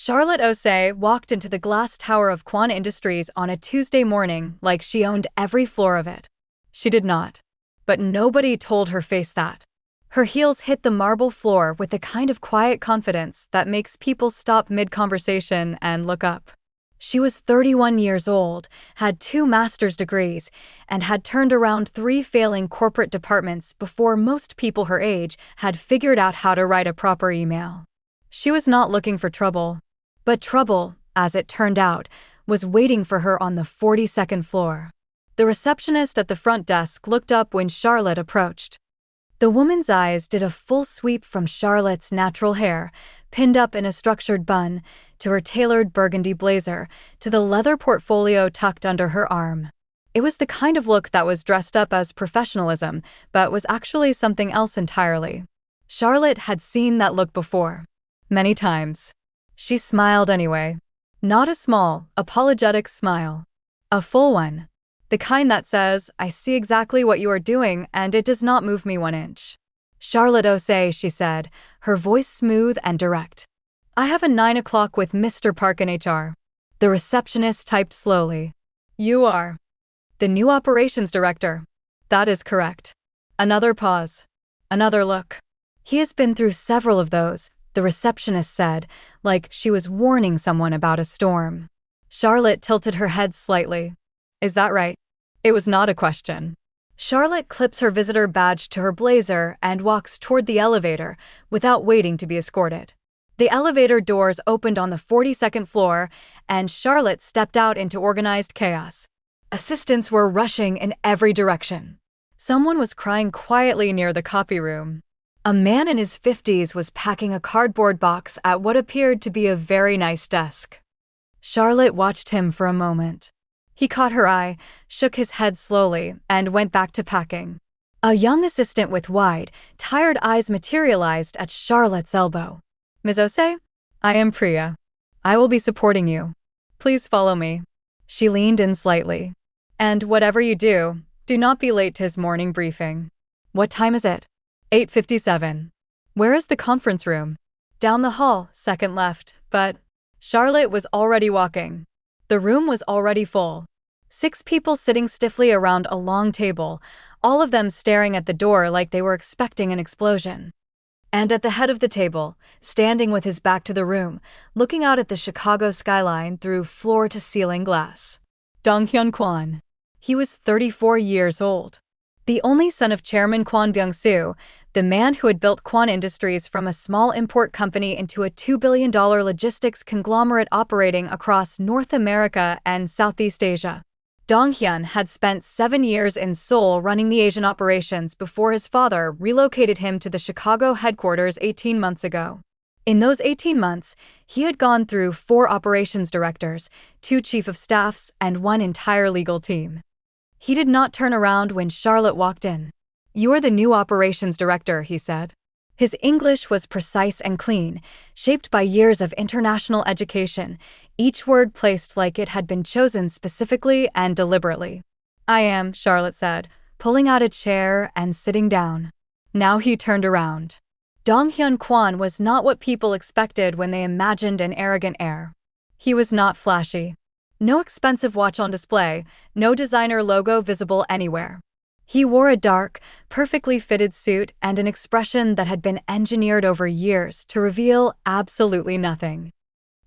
Charlotte Osei walked into the glass tower of Kwon Industries on a Tuesday morning like she owned every floor of it. She did not. But nobody told her face that. Her heels hit the marble floor with the kind of quiet confidence that makes people stop mid-conversation and look up. She was 31 years old, had 2 master's degrees, and had turned around 3 failing corporate departments before most people her age had figured out how to write a proper email. She was not looking for trouble. But trouble, as it turned out, was waiting for her on the 42nd floor. The receptionist at the front desk looked up when Charlotte approached. The woman's eyes did a full sweep from Charlotte's natural hair, pinned up in a structured bun, to her tailored burgundy blazer, to the leather portfolio tucked under her arm. It was the kind of look that was dressed up as professionalism, but was actually something else entirely. Charlotte had seen that look before. Many times. She smiled anyway. Not a small, apologetic smile. A full one. The kind that says, I see exactly what you are doing and it does not move me 1 inch. Charlotte Osei, she said, her voice smooth and direct. I have a 9 o'clock with Mr. Park in HR. The receptionist typed slowly. You are the new operations director. That is correct. Another pause. Another look. He has been through several of those, the receptionist said, like she was warning someone about a storm. Charlotte tilted her head slightly. Is that right? It was not a question. Charlotte clips her visitor badge to her blazer and walks toward the elevator without waiting to be escorted. The elevator doors opened on the 42nd floor, and Charlotte stepped out into organized chaos. Assistants were rushing in every direction. Someone was crying quietly near the copy room. A man in his 50s was packing a cardboard box at what appeared to be a very nice desk. Charlotte watched him for a moment. He caught her eye, shook his head slowly, and went back to packing. A young assistant with wide, tired eyes materialized at Charlotte's elbow. Ms. Osei, I am Priya. I will be supporting you. Please follow me. She leaned in slightly. And whatever you do, do not be late to his morning briefing. What time is it? 8:57. Where is the conference room? Down the hall, second left, but Charlotte was already walking. The room was already full. 6 people sitting stiffly around a long table, all of them staring at the door like they were expecting an explosion. And at the head of the table, standing with his back to the room, looking out at the Chicago skyline through floor-to-ceiling glass. Dong-hyun Kwon. He was 34 years old. The only son of Chairman Kwon Byung-soo, the man who had built Kwon Industries from a small import company into a $2 billion logistics conglomerate operating across North America and Southeast Asia. Dong-hyun had spent 7 years in Seoul running the Asian operations before his father relocated him to the Chicago headquarters 18 months ago. In those 18 months, he had gone through 4 operations directors, 2 chief of staffs, and 1 entire legal team. He did not turn around when Charlotte walked in. You are the new operations director, he said. His English was precise and clean, shaped by years of international education, each word placed like it had been chosen specifically and deliberately. I am, Charlotte said, pulling out a chair and sitting down. Now he turned around. Dong-hyun Kwon was not what people expected when they imagined an arrogant heir. He was not flashy. No expensive watch on display, no designer logo visible anywhere. He wore a dark, perfectly fitted suit and an expression that had been engineered over years to reveal absolutely nothing.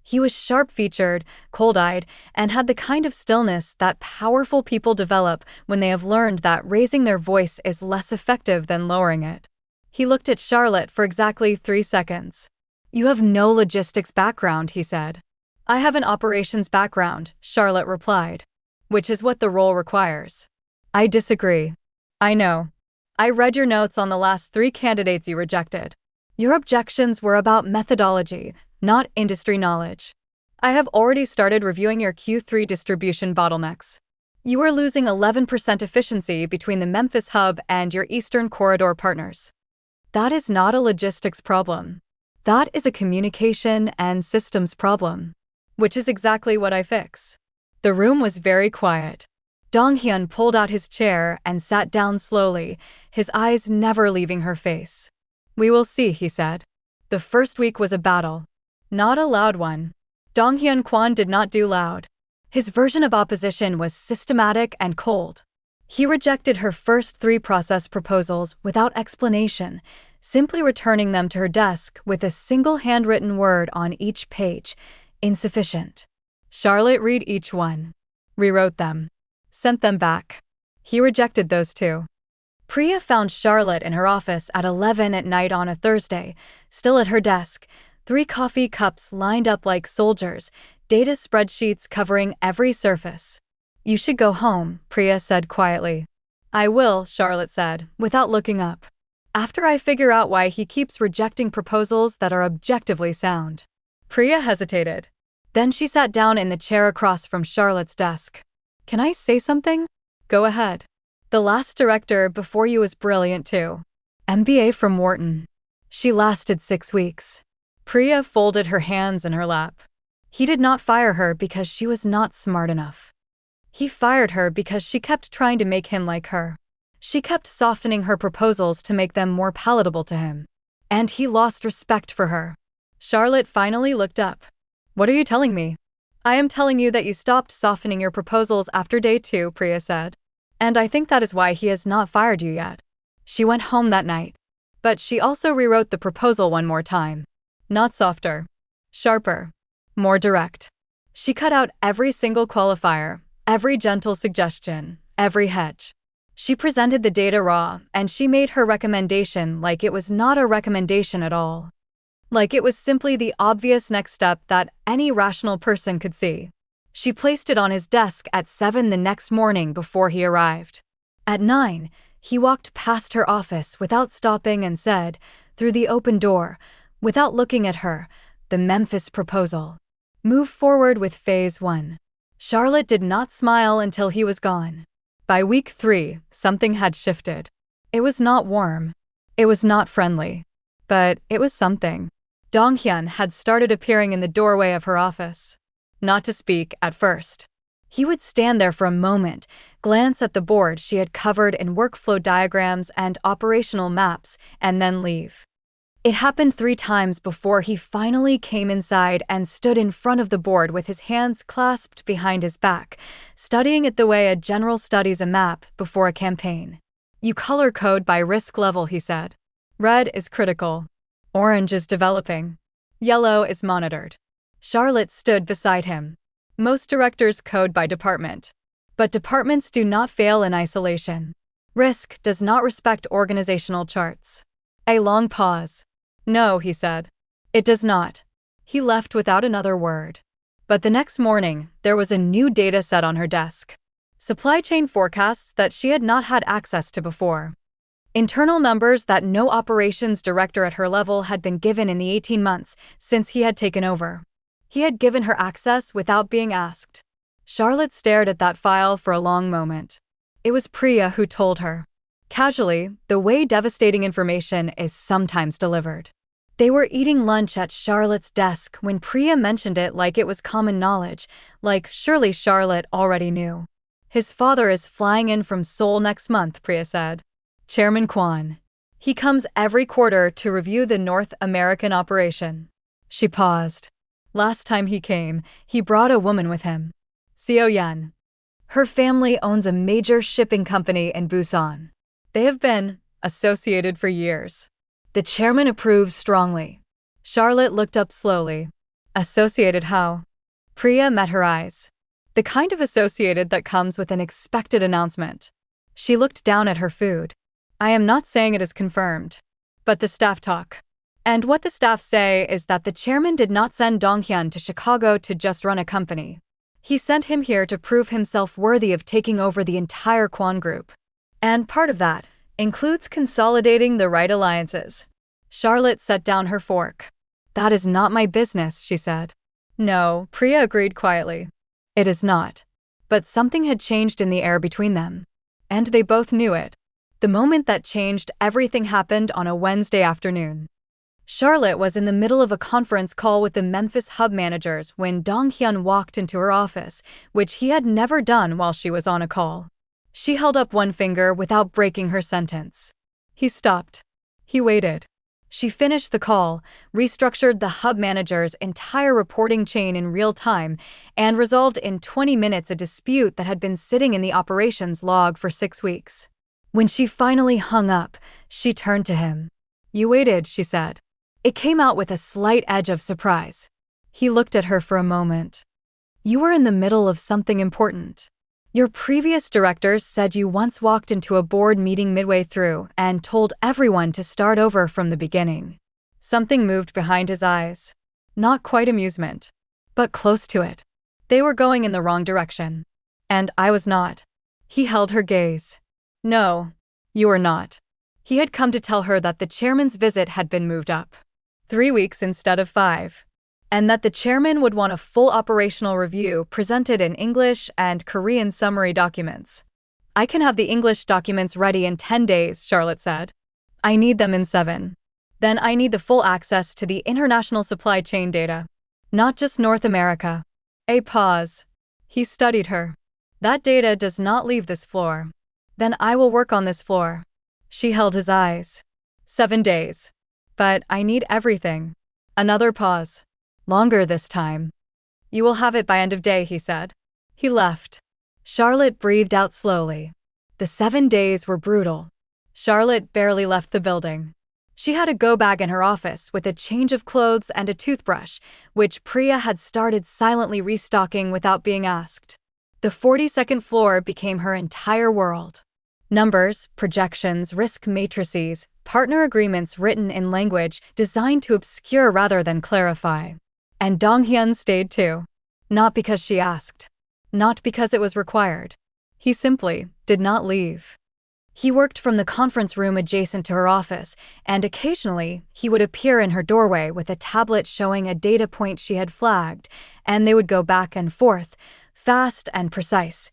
He was sharp-featured, cold-eyed, and had the kind of stillness that powerful people develop when they have learned that raising their voice is less effective than lowering it. He looked at Charlotte for exactly 3 seconds. You have no logistics background, he said. I have an operations background, Charlotte replied. Which is what the role requires. I disagree. I know. I read your notes on the last 3 candidates you rejected. Your objections were about methodology, not industry knowledge. I have already started reviewing your Q3 distribution bottlenecks. You are losing 11% efficiency between the Memphis hub and your Eastern Corridor partners. That is not a logistics problem. That is a communication and systems problem. Which is exactly what I fix. The room was very quiet. Dong-hyun pulled out his chair and sat down slowly, his eyes never leaving her face. We will see, he said. The first week was a battle. Not a loud one. Donghyun Kwon did not do loud. His version of opposition was systematic and cold. He rejected her first 3 process proposals without explanation, simply returning them to her desk with a single handwritten word on each page: insufficient. Charlotte read each one, rewrote them, sent them back. He rejected those 2. Priya found Charlotte in her office at 11 at night on a Thursday, still at her desk, 3 coffee cups lined up like soldiers, data spreadsheets covering every surface. "You should go home," Priya said quietly. "I will," Charlotte said, without looking up. "After I figure out why he keeps rejecting proposals that are objectively sound." Priya hesitated. Then she sat down in the chair across from Charlotte's desk. "Can I say something?" "Go ahead." "The last director before you was brilliant too. MBA from Wharton." "She lasted 6 weeks." Priya folded her hands in her lap. He did not fire her because she was not smart enough. He fired her because she kept trying to make him like her. She kept softening her proposals to make them more palatable to him. And he lost respect for her. Charlotte finally looked up. "What are you telling me?" "I am telling you that you stopped softening your proposals after day 2, Priya said. "And I think that is why he has not fired you yet." She went home that night. But she also rewrote the proposal one more time. Not softer. Sharper. More direct. She cut out every single qualifier, every gentle suggestion, every hedge. She presented the data raw, and she made her recommendation like it was not a recommendation at all. Like it was simply the obvious next step that any rational person could see. She placed it on his desk at 7 the next morning before he arrived. At 9, he walked past her office without stopping and said, through the open door, without looking at her, "The Memphis proposal. Move forward with phase 1. Charlotte did not smile until he was gone. By week 3, something had shifted. It was not warm. It was not friendly. But it was something. Donghyun had started appearing in the doorway of her office. Not to speak at first. He would stand there for a moment, glance at the board she had covered in workflow diagrams and operational maps, and then leave. It happened 3 times before he finally came inside and stood in front of the board with his hands clasped behind his back, studying it the way a general studies a map before a campaign. "You color code by risk level," he said. "Red is critical. Orange is developing. Yellow is monitored." Charlotte stood beside him. Most directors code by department. But departments do not fail in isolation. Risk does not respect organizational charts. A long pause. "No," he said. "It does not." He left without another word. But the next morning, there was a new data set on her desk. Supply chain forecasts that she had not had access to before. Internal numbers that no operations director at her level had been given in the 18 months since he had taken over. He had given her access without being asked. Charlotte stared at that file for a long moment. It was Priya who told her. Casually, the way devastating information is sometimes delivered. They were eating lunch at Charlotte's desk when Priya mentioned it like it was common knowledge, like surely Charlotte already knew. "His father is flying in from Seoul next month," Priya said. "Chairman Kwon. He comes every quarter to review the North American operation." She paused. "Last time he came, he brought a woman with him. Seo Yen. Her family owns a major shipping company in Busan. They have been associated for years. The chairman approves strongly." Charlotte looked up slowly. "Associated how?" Priya met her eyes. "The kind of associated that comes with an expected announcement." She looked down at her food. "I am not saying it is confirmed. But the staff talk. And what the staff say is that the chairman did not send Donghyun to Chicago to just run a company. He sent him here to prove himself worthy of taking over the entire Kwon Group. And part of that includes consolidating the right alliances." Charlotte set down her fork. "That is not my business," she said. "No," Priya agreed quietly. "It is not." But something had changed in the air between them. And they both knew it. The moment that changed everything happened on a Wednesday afternoon. Charlotte was in the middle of a conference call with the Memphis hub managers when Donghyun walked into her office, which he had never done while she was on a call. She held up one finger without breaking her sentence. He stopped. He waited. She finished the call, restructured the hub manager's entire reporting chain in real time, and resolved in 20 minutes a dispute that had been sitting in the operations log for 6 weeks. When she finally hung up, she turned to him. "You waited," she said. It came out with a slight edge of surprise. He looked at her for a moment. "You were in the middle of something important. Your previous directors said you once walked into a board meeting midway through and told everyone to start over from the beginning." Something moved behind his eyes. Not quite amusement, but close to it. They were going in the wrong direction. And I was not. He held her gaze. "No, you were not." He had come to tell her that the chairman's visit had been moved up 3 weeks instead of 5. And that the chairman would want a full operational review presented in English and Korean summary documents. "I can have the English documents ready in 10 days, Charlotte said. "I need them in 7. Then I need the full access to the international supply chain data. Not just North America." A pause. He studied her. "That data does not leave this floor. Then I will work on this floor." She held his eyes. 7 days. "But I need everything." Another pause. Longer this time. "You will have it by end of day," he said. He left. Charlotte breathed out slowly. The 7 days were brutal. Charlotte barely left the building. She had a go bag in her office with a change of clothes and a toothbrush, which Priya had started silently restocking without being asked. The 42nd floor became her entire world. Numbers, projections, risk matrices, partner agreements written in language designed to obscure rather than clarify. And Dong-hyun stayed too. Not because she asked. Not because it was required. He simply did not leave. He worked from the conference room adjacent to her office, and occasionally he would appear in her doorway with a tablet showing a data point she had flagged, and they would go back and forth, fast and precise,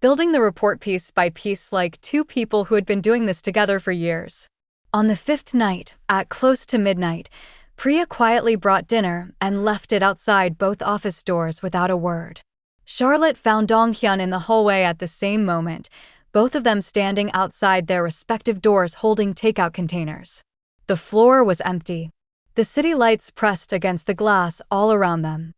building the report piece by piece like two people who had been doing this together for years. On the 5th night, at close to midnight, Priya quietly brought dinner and left it outside both office doors without a word. Charlotte found Dong-hyun in the hallway at the same moment, both of them standing outside their respective doors holding takeout containers. The floor was empty. The city lights pressed against the glass all around them.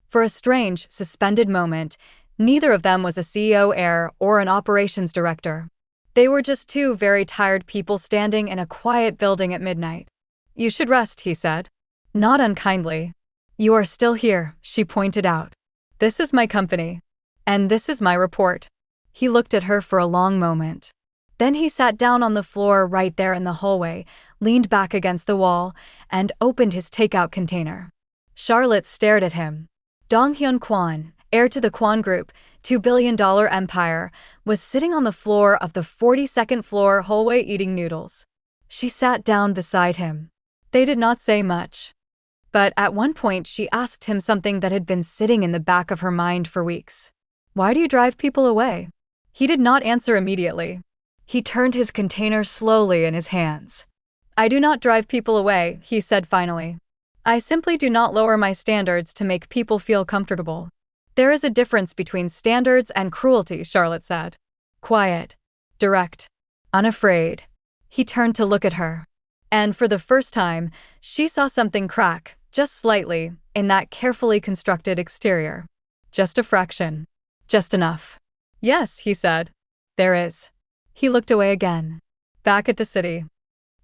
For a strange, suspended moment, neither of them was a CEO heir or an operations director. They were just two very tired people standing in a quiet building at midnight. "You should rest," he said. Not unkindly. "You are still here," she pointed out. "This is my company. And this is my report." He looked at her for a long moment. Then he sat down on the floor right there in the hallway, leaned back against the wall, and opened his takeout container. Charlotte stared at him. Dong-hyun Kwon, heir to the Kwon Group, $2 billion empire, was sitting on the floor of the 42nd floor hallway eating noodles. She sat down beside him. They did not say much. But at one point she asked him something that had been sitting in the back of her mind for weeks. "Why do you drive people away?" He did not answer immediately. He turned his container slowly in his hands. "I do not drive people away," he said finally. "I simply do not lower my standards to make people feel comfortable." "There is a difference between standards and cruelty," Charlotte said. Quiet, direct, unafraid. He turned to look at her. And for the first time, she saw something crack, just slightly, in that carefully constructed exterior. Just a fraction. Just enough. "Yes," he said. "There is." He looked away again. Back at the city.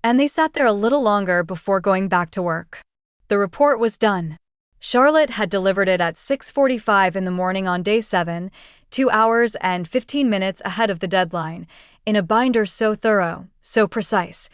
And they sat there a little longer before going back to work. The report was done. Charlotte had delivered it at 6:45 in the morning on day 7, 2 hours and 15 minutes ahead of the deadline, in a binder so thorough, so precise,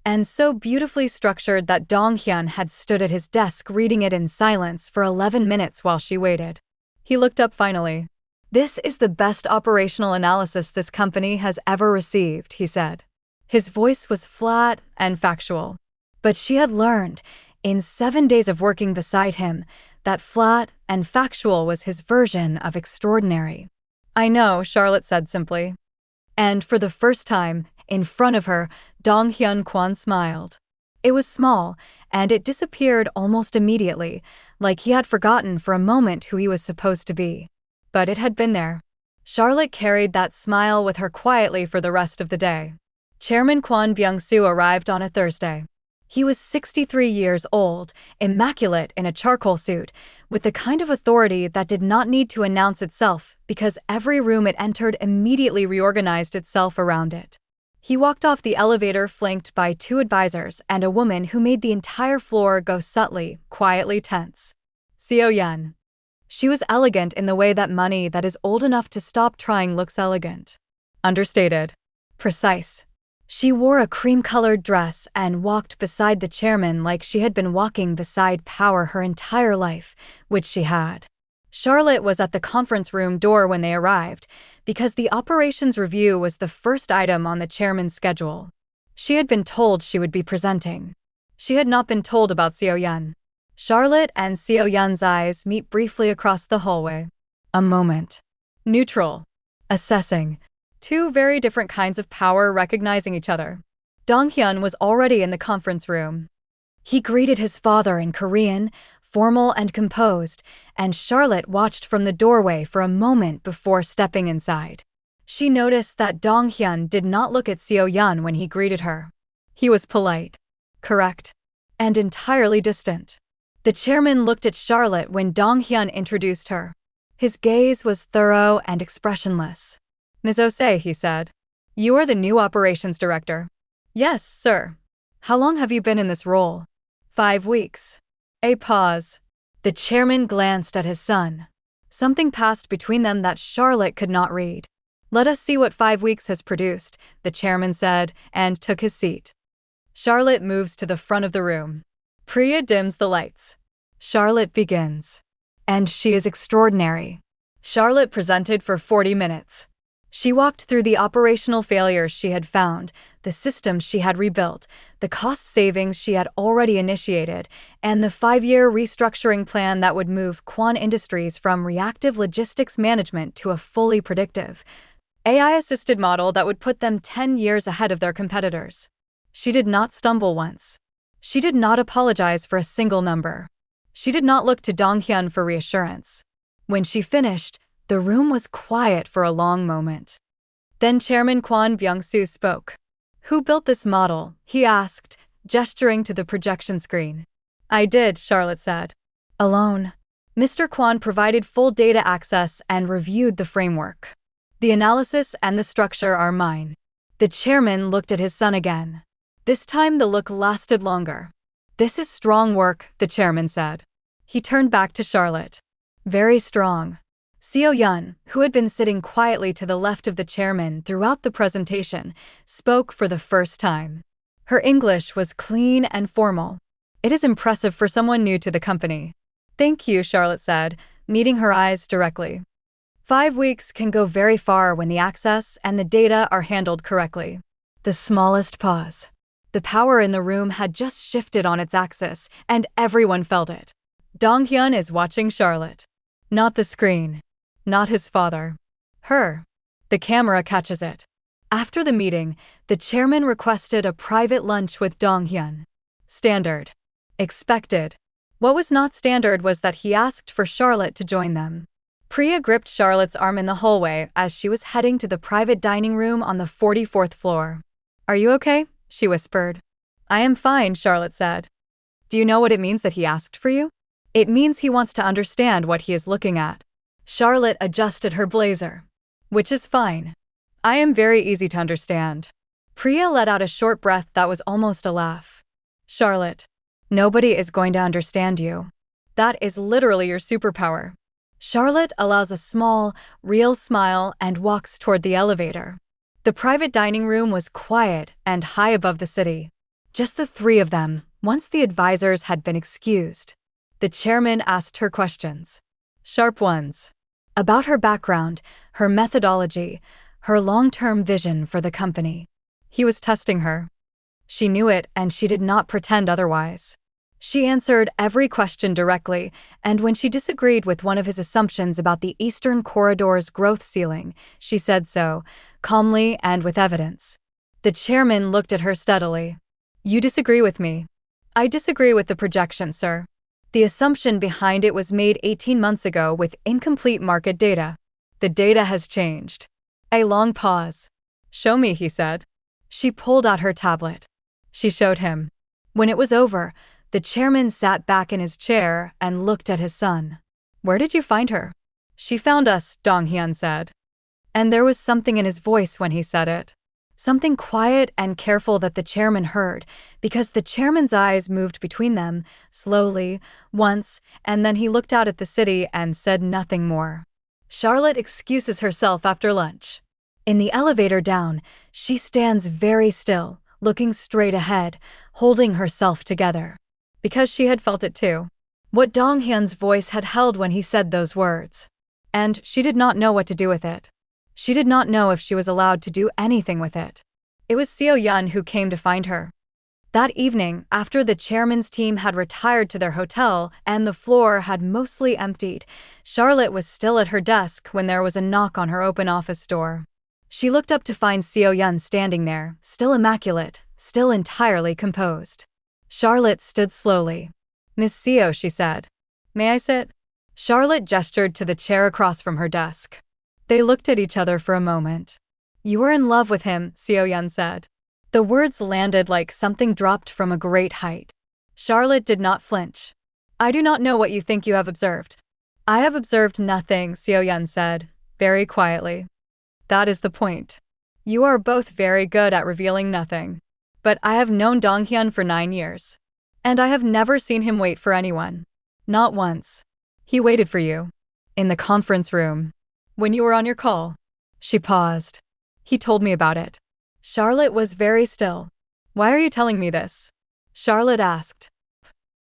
and so beautifully structured that Dong-hyun had stood at his desk reading it in silence for 11 minutes while she waited. He looked up finally. "This is the best operational analysis this company has ever received," he said. His voice was flat and factual. But she had learned, in 7 days of working beside him, that flat and factual was his version of extraordinary. "I know," Charlotte said simply. And for the first time, in front of her, Dong-hyun Kwon smiled. It was small, and it disappeared almost immediately, like he had forgotten for a moment who he was supposed to be. But it had been there. Charlotte carried that smile with her quietly for the rest of the day. Chairman Kwon Byung-soo arrived on a Thursday. He was 63 years old, immaculate in a charcoal suit, with the kind of authority that did not need to announce itself because every room it entered immediately reorganized itself around it. He walked off the elevator flanked by 2 advisors and a woman who made the entire floor go subtly, quietly tense. Seo-yeon. She was elegant in the way that money that is old enough to stop trying looks elegant. Understated. Precise. She wore a cream-colored dress and walked beside the chairman like she had been walking beside power her entire life, which she had. Charlotte was at the conference room door when they arrived, because the operations review was the first item on the chairman's schedule. She had been told she would be presenting. She had not been told about Seo-yeon. Charlotte and Seo-yeon's eyes meet briefly across the hallway. A moment. Neutral. Assessing. 2 very different kinds of power recognizing each other. Dong-hyun was already in the conference room. He greeted his father in Korean, formal and composed, and Charlotte watched from the doorway for a moment before stepping inside. She noticed that Dong-hyun did not look at Seo-yeon when he greeted her. He was polite, correct, and entirely distant. The chairman looked at Charlotte when Dong-hyun introduced her. His gaze was thorough and expressionless. "Ms. Osei," he said. "You are the new operations director." "Yes, sir." "How long have you been in this role?" 5 weeks. A pause. The chairman glanced at his son. Something passed between them that Charlotte could not read. "Let us see what 5 weeks has produced," the chairman said, and took his seat. Charlotte moves to the front of the room. Priya dims the lights. Charlotte begins. And she is extraordinary. Charlotte presented for 40 minutes. She walked through the operational failures she had found, the systems she had rebuilt, the cost savings she had already initiated, and the 5-year restructuring plan that would move Kwon Industries from reactive logistics management to a fully predictive, AI-assisted model that would put them 10 years ahead of their competitors. She did not stumble once. She did not apologize for a single number. She did not look to Dong-hyun for reassurance. When she finished, the room was quiet for a long moment. Then Chairman Kwon Byung-soo spoke. "Who built this model?" he asked, gesturing to the projection screen. "I did," Charlotte said. "Alone." Mr. Kwon provided full data access and reviewed the framework. "The analysis and the structure are mine." The chairman looked at his son again. This time the look lasted longer. "This is strong work," the chairman said. He turned back to Charlotte. "Very strong." Seo-yeon, who had been sitting quietly to the left of the chairman throughout the presentation, spoke for the first time. Her English was clean and formal. "It is impressive for someone new to the company." "Thank you," Charlotte said, meeting her eyes directly. 5 weeks can go very far when the access and the data are handled correctly. The smallest pause. The power in the room had just shifted on its axis, and everyone felt it. Dong-hyun is watching Charlotte. Not the screen. Not his father. Her. The camera catches it. After the meeting, the chairman requested a private lunch with Dong-hyun. Standard. Expected. What was not standard was that he asked for Charlotte to join them. Priya gripped Charlotte's arm in the hallway as she was heading to the private dining room on the 44th floor. "Are you okay?" she whispered. "I am fine," Charlotte said. "Do you know what it means that he asked for you?" "It means he wants to understand what he is looking at." Charlotte adjusted her blazer. "Which is fine. I am very easy to understand." Priya let out a short breath that was almost a laugh. "Charlotte, nobody is going to understand you. That is literally your superpower." Charlotte allows a small, real smile and walks toward the elevator. The private dining room was quiet and high above the city. Just the 3 of them, once the advisors had been excused. The chairman asked her questions. Sharp ones. About her background, her methodology, her long-term vision for the company. He was testing her. She knew it, and she did not pretend otherwise. She answered every question directly, and when she disagreed with one of his assumptions about the Eastern Corridor's growth ceiling, she said so, calmly and with evidence. The chairman looked at her steadily. "You disagree with me." "I disagree with the projection, sir. The assumption behind it was made 18 months ago with incomplete market data. The data has changed." A long pause. "Show me," he said. She pulled out her tablet. She showed him. When it was over, the chairman sat back in his chair and looked at his son. "Where did you find her?" "She found us," Dong-hyun said. And there was something in his voice when he said it. Something quiet and careful that the chairman heard, because the chairman's eyes moved between them, slowly, once, and then he looked out at the city and said nothing more. Charlotte excuses herself after lunch. In the elevator down, she stands very still, looking straight ahead, holding herself together. Because she had felt it too. What Dong-hyun's voice had held when he said those words. And she did not know what to do with it. She did not know if she was allowed to do anything with it. It was Seo-yeon who came to find her. That evening, after the chairman's team had retired to their hotel and the floor had mostly emptied, Charlotte was still at her desk when there was a knock on her open office door. She looked up to find Seo-yeon standing there, still immaculate, still entirely composed. Charlotte stood slowly. "Miss Seo," she said. "May I sit?" Charlotte gestured to the chair across from her desk. They looked at each other for a moment. "You are in love with him," Seo-yeon said. The words landed like something dropped from a great height. Charlotte did not flinch. "I do not know what you think you have observed." "I have observed nothing," Seo-yeon said, very quietly. "That is the point. You are both very good at revealing nothing. But I have known Dong-hyun for 9 years. And I have never seen him wait for anyone. Not once. He waited for you. In the conference room. When you were on your call." She paused. "He told me about it." Charlotte was very still. "Why are you telling me this?" Charlotte asked.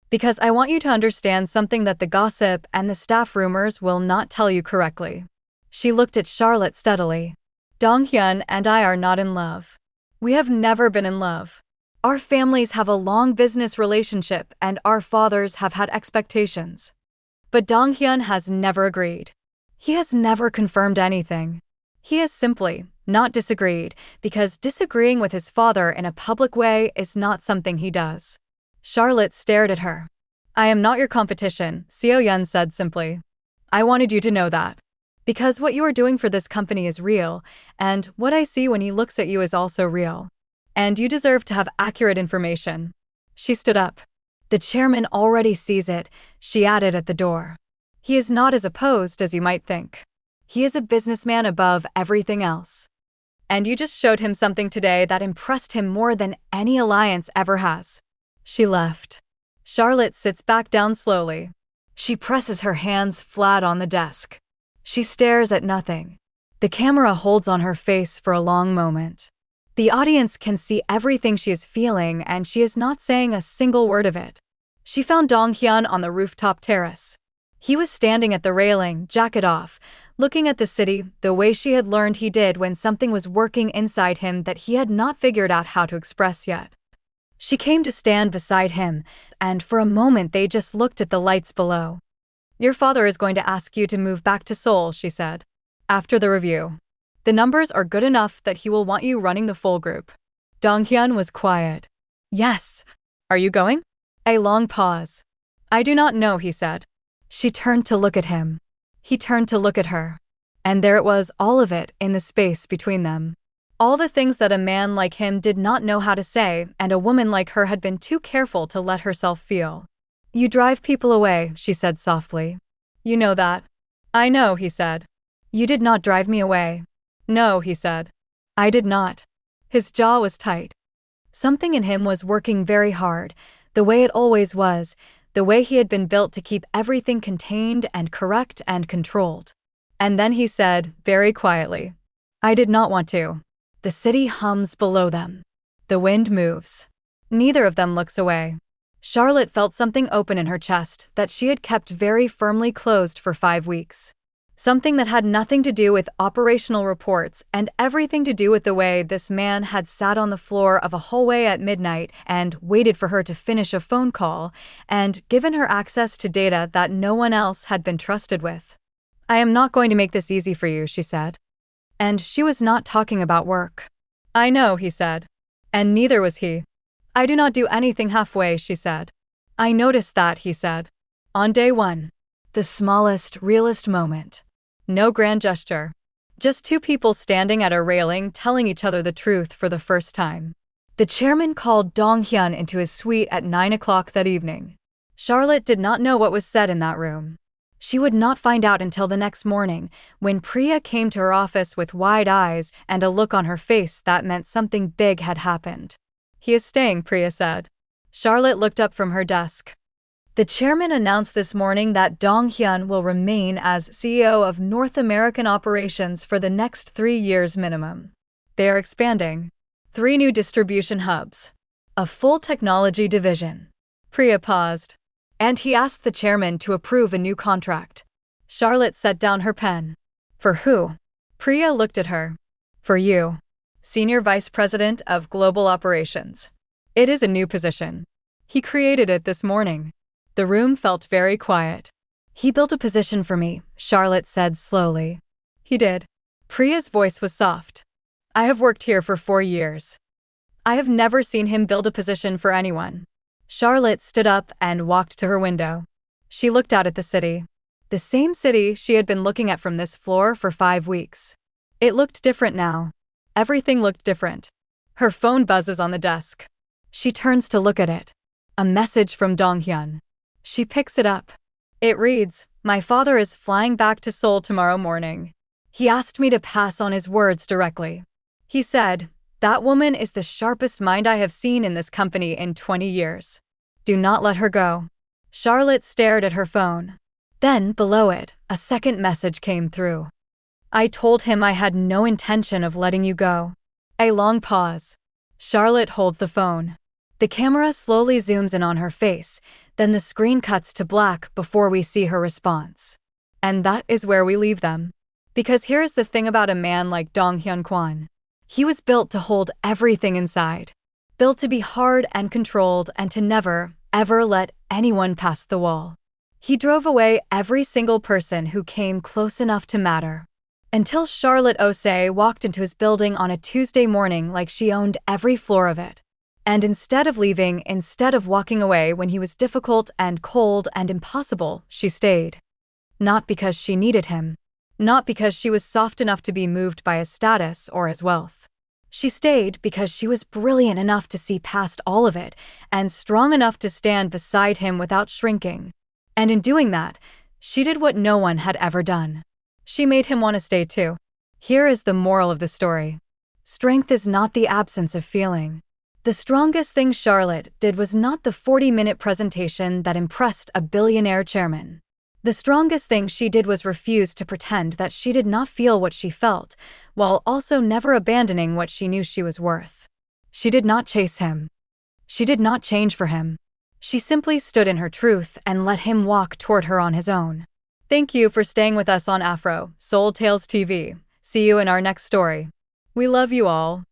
"Because I want you to understand something that the gossip and the staff rumors will not tell you correctly." She looked at Charlotte steadily. "Dong-hyun and I are not in love. We have never been in love. Our families have a long business relationship and our fathers have had expectations. But Dong-hyun has never agreed. He has never confirmed anything. He has simply not disagreed, because disagreeing with his father in a public way is not something he does." Charlotte stared at her. "I am not your competition," Seo-yeon said simply. "I wanted you to know that. Because what you are doing for this company is real, and what I see when he looks at you is also real. And you deserve to have accurate information." She stood up. "The chairman already sees it," she added at the door. "He is not as opposed as you might think. He is a businessman above everything else. And you just showed him something today that impressed him more than any alliance ever has." She left. Charlotte sits back down slowly. She presses her hands flat on the desk. She stares at nothing. The camera holds on her face for a long moment. The audience can see everything she is feeling, and she is not saying a single word of it. She found Dong-hyun on the rooftop terrace. He was standing at the railing, jacket off, looking at the city the way she had learned he did when something was working inside him that he had not figured out how to express yet. She came to stand beside him, and for a moment they just looked at the lights below. "Your father is going to ask you to move back to Seoul," she said. "After the review. The numbers are good enough that he will want you running the full group." Dong-hyun was quiet. "Yes. Are you going?" A long pause. "I do not know," he said. She turned to look at him. He turned to look at her. And there it was, all of it, in the space between them. All the things that a man like him did not know how to say, and a woman like her had been too careful to let herself feel. "You drive people away," she said softly. "You know that." "I know," he said. "You did not drive me away." "No," he said. "I did not." His jaw was tight. Something in him was working very hard, the way it always was, the way he had been built to keep everything contained and correct and controlled. And then he said, very quietly, "I did not want to." The city hums below them. The wind moves. Neither of them looks away. Charlotte felt something open in her chest that she had kept very firmly closed for 5 weeks. Something that had nothing to do with operational reports and everything to do with the way this man had sat on the floor of a hallway at midnight and waited for her to finish a phone call and given her access to data that no one else had been trusted with. "I am not going to make this easy for you," she said. And she was not talking about work. "I know," he said. And neither was he. "I do not do anything halfway," she said. "I noticed that," he said. On day 1. The smallest, realest moment. No grand gesture. Just 2 people standing at a railing telling each other the truth for the first time. The chairman called Dong-hyun into his suite at 9 o'clock that evening. Charlotte did not know what was said in that room. She would not find out until the next morning, when Priya came to her office with wide eyes and a look on her face that meant something big had happened. "He is staying," Priya said. Charlotte looked up from her desk. The chairman announced this morning that Dong-hyun will remain as CEO of North American operations for the next 3 years minimum. They are expanding. 3 new distribution hubs. A full technology division. Priya paused. And he asked the chairman to approve a new contract. Charlotte set down her pen. "For who?" Priya looked at her. "For you. Senior Vice President of Global Operations. It is a new position. He created it this morning." The room felt very quiet. "He built a position for me," Charlotte said slowly. "He did." Priya's voice was soft. "I have worked here for 4 years. I have never seen him build a position for anyone." Charlotte stood up and walked to her window. She looked out at the city. The same city she had been looking at from this floor for 5 weeks. It looked different now. Everything looked different. Her phone buzzes on the desk. She turns to look at it. A message from Dong-hyun. She picks it up. It reads, "My father is flying back to Seoul tomorrow morning. He asked me to pass on his words directly. He said, 'That woman is the sharpest mind I have seen in this company in 20 years. Do not let her go.'" Charlotte stared at her phone. Then, below it, a second message came through. "I told him I had no intention of letting you go." A long pause. Charlotte holds the phone. The camera slowly zooms in on her face, then the screen cuts to black before we see her response. And that is where we leave them. Because here's the thing about a man like Dong-hyun Kwon. He was built to hold everything inside. Built to be hard and controlled and to never, ever let anyone pass the wall. He drove away every single person who came close enough to matter. Until Charlotte Osei walked into his building on a Tuesday morning like she owned every floor of it. And instead of leaving, instead of walking away when he was difficult and cold and impossible, she stayed. Not because she needed him. Not because she was soft enough to be moved by his status or his wealth. She stayed because she was brilliant enough to see past all of it and strong enough to stand beside him without shrinking. And in doing that, she did what no one had ever done. She made him want to stay too. Here is the moral of the story. Strength is not the absence of feeling. The strongest thing Charlotte did was not the 40-minute presentation that impressed a billionaire chairman. The strongest thing she did was refuse to pretend that she did not feel what she felt, while also never abandoning what she knew she was worth. She did not chase him. She did not change for him. She simply stood in her truth and let him walk toward her on his own. Thank you for staying with us on Afro-Seoul Tales TV. See you in our next story. We love you all.